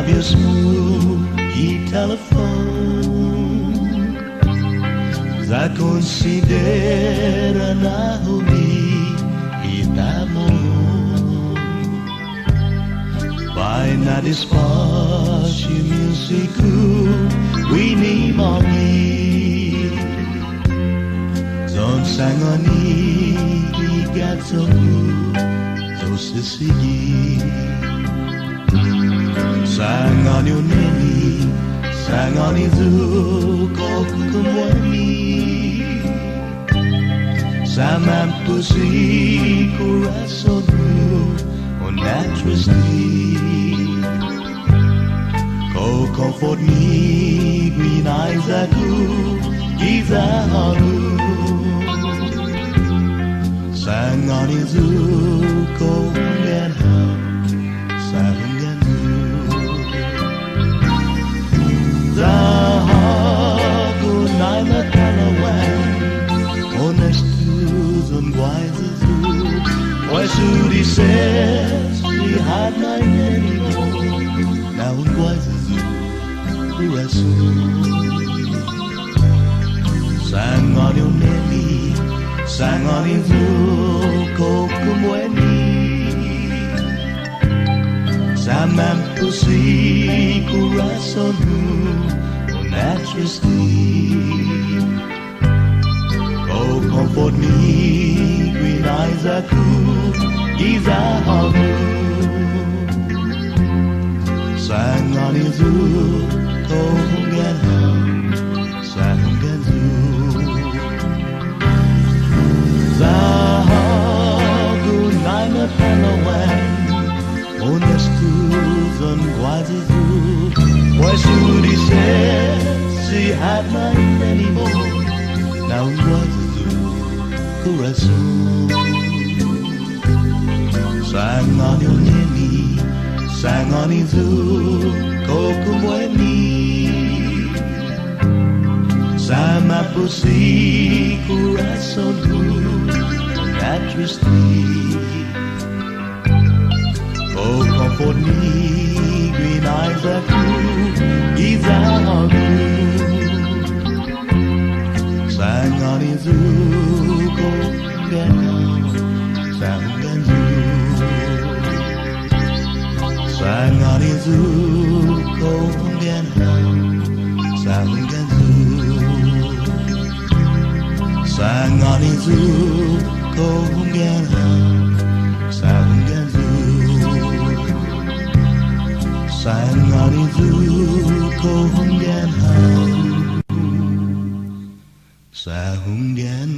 your smooth telephone. Za considera na huli itamon. Vai na despacho musicu winimami. Zon sangoni igatsoku zosisigi. Sangani uneni, sangani zuko kumwani. Samampusi Corason on naturally. Go comfort me, green eyes aku, giza haru. Sangani zuko Hunngan sa Hunngan Zahagu nai matalawan honest tuzen waises why should he says he had nine anymore now in waises Corason sang on your nemi sang on his zuko kumweni Samampusi Corason on naturally. Oh, comfort me, green eyes aku, giza haru. Sang on his zuko Hunngan sa Hunngan Zahagu nai matalawan honest tuzen waises why should he say she had none anymore now waises Corason sang on your nemi sang on his kokumweni Samampusi Corason naturally. Oh, comfort me, green eyes aku, giza haru. Sang on his zuko Hunngan sa Hunngan sang on his zuko Hunngan sa Hunngan sang on his zuko Hunngan sa Hunngan sang on his zuko Hunngan sa Hunngan